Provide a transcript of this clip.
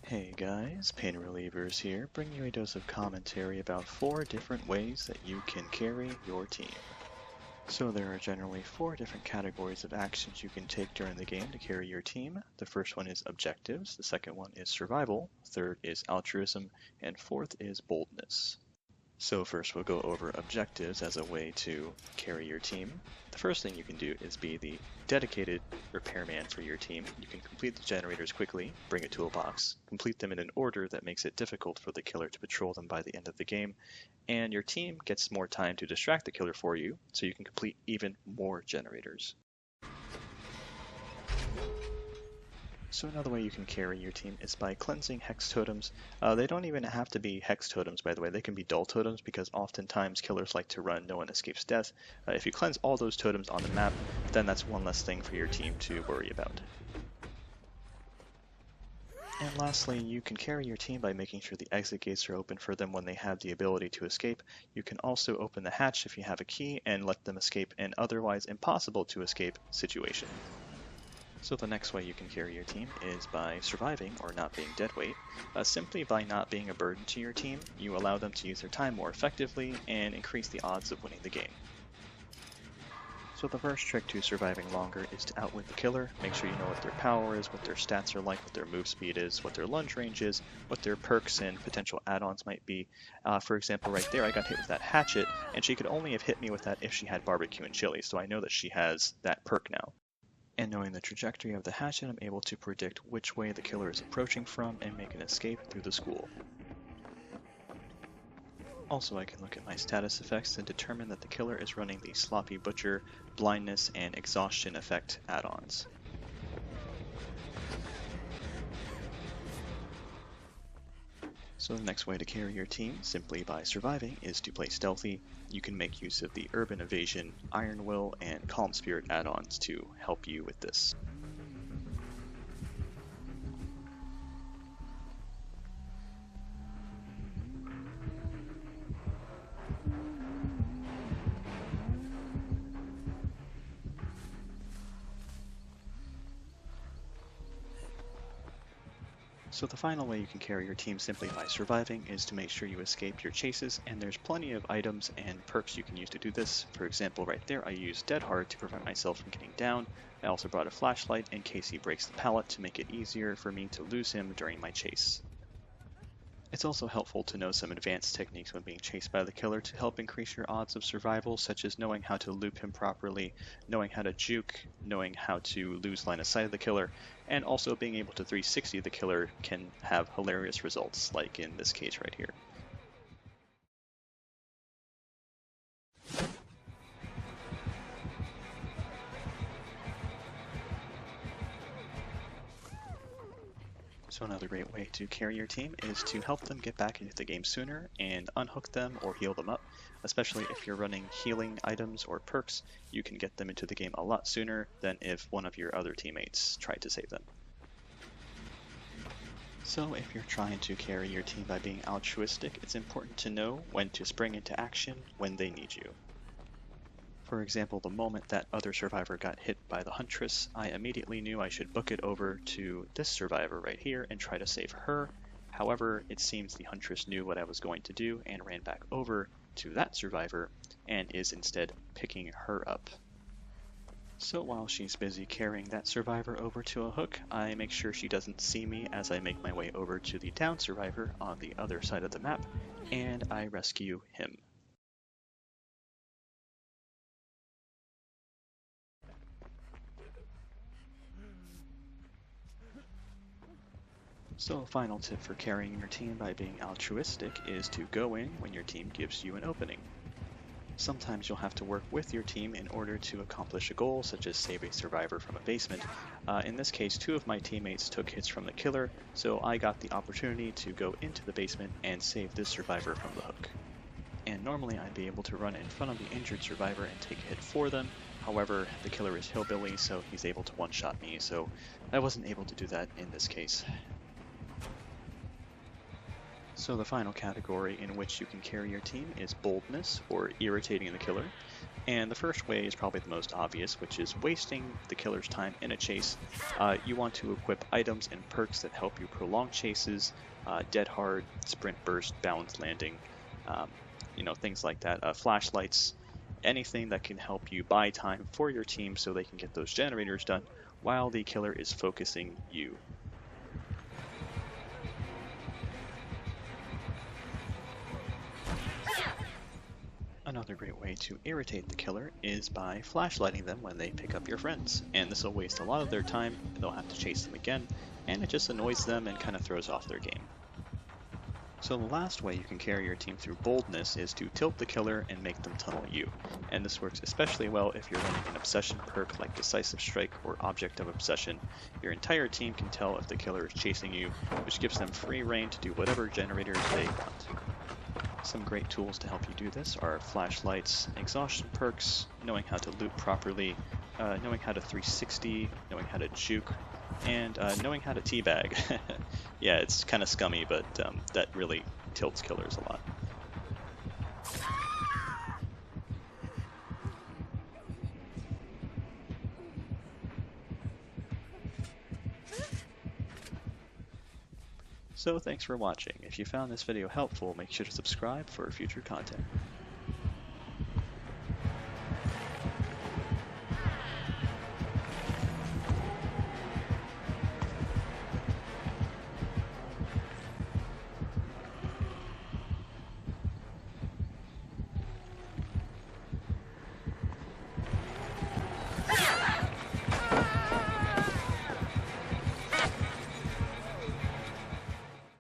Hey guys, PainRelievers here, bringing you a dose of commentary about 4 different ways that you can carry your team. So there are generally 4 different categories of actions you can take during the game to carry your team. The first one is objectives, the second one is survival, third is altruism, and fourth is boldness. So first we'll go over objectives as a way to carry your team. The first thing you can do is be the dedicated repairman for your team. You can complete the generators quickly, bring a toolbox, complete them in an order that makes it difficult for the killer to patrol them by the end of the game, and your team gets more time to distract the killer for you, so you can complete even more generators. So another way you can carry your team is by cleansing Hex Totems. They don't even have to be Hex Totems, by the way. They can be dull totems because oftentimes killers like to run no one escapes death. If you cleanse all those totems on the map, then that's one less thing for your team to worry about. And lastly, you can carry your team by making sure the exit gates are open for them when they have the ability to escape. You can also open the hatch if you have a key and let them escape an otherwise impossible to escape situation. So the next way you can carry your team is by surviving or not being deadweight. Simply by not being a burden to your team, you allow them to use their time more effectively and increase the odds of winning the game. So the first trick to surviving longer is to outwit the killer. Make sure you know what their power is, what their stats are like, what their move speed is, what their lunge range is, what their perks and potential add-ons might be. For example, right there I got hit with that hatchet, and she could only have hit me with that if she had barbecue and chili, so I know that she has that perk now. And knowing the trajectory of the hatchet, I'm able to predict which way the killer is approaching from and make an escape through the school. Also, I can look at my status effects and determine that the killer is running the Sloppy Butcher, Blindness, and Exhaustion effect add-ons. So the next way to carry your team, simply by surviving, is to play stealthy. You can make use of the Urban Evasion, Iron Will, and Calm Spirit add-ons to help you with this. So the final way you can carry your team simply by surviving is to make sure you escape your chases, and there's plenty of items and perks you can use to do this. For example, right there I used Dead Hard to prevent myself from getting down. I also brought a flashlight in case he breaks the pallet to make it easier for me to lose him during my chase. It's also helpful to know some advanced techniques when being chased by the killer to help increase your odds of survival, such as knowing how to loop him properly, knowing how to juke, knowing how to lose line of sight of the killer, and also being able to 360 the killer can have hilarious results, like in this case right here. So another great way to carry your team is to help them get back into the game sooner and unhook them or heal them up. Especially if you're running healing items or perks, you can get them into the game a lot sooner than if one of your other teammates tried to save them. So if you're trying to carry your team by being altruistic, it's important to know when to spring into action when they need you. For example, the moment that other survivor got hit by the Huntress, I immediately knew I should book it over to this survivor right here and try to save her. However, it seems the Huntress knew what I was going to do and ran back over to that survivor and is instead picking her up. So while she's busy carrying that survivor over to a hook, I make sure she doesn't see me as I make my way over to the down survivor on the other side of the map, and I rescue him. So a final tip for carrying your team by being altruistic is to go in when your team gives you an opening. Sometimes you'll have to work with your team in order to accomplish a goal, such as save a survivor from a basement. In this case, 2 of my teammates took hits from the killer, so I got the opportunity to go into the basement and save this survivor from the hook. And normally I'd be able to run in front of the injured survivor and take a hit for them. However, the killer is hillbilly, so he's able to one-shot me, so I wasn't able to do that in this case. So the final category in which you can carry your team is Boldness, or irritating the killer. And the first way is probably the most obvious, which is wasting the killer's time in a chase. You want to equip items and perks that help you prolong chases, dead hard, sprint burst, balance landing, things like that. Flashlights, anything that can help you buy time for your team so they can get those generators done while the killer is focusing you. Another great way to irritate the killer is by flashlighting them when they pick up your friends, and this will waste a lot of their time, they'll have to chase them again, and it just annoys them and kind of throws off their game. So the last way you can carry your team through Boldness is to tilt the killer and make them tunnel you, and this works especially well if you're running an obsession perk like Decisive Strike or Object of Obsession. Your entire team can tell if the killer is chasing you, which gives them free reign to do whatever generators they want. Some great tools to help you do this are flashlights, exhaustion perks, knowing how to loot properly, knowing how to 360, knowing how to juke, and knowing how to teabag. Yeah, it's kind of scummy, but that really tilts killers a lot. So thanks for watching. If you found this video helpful, make sure to subscribe for future content.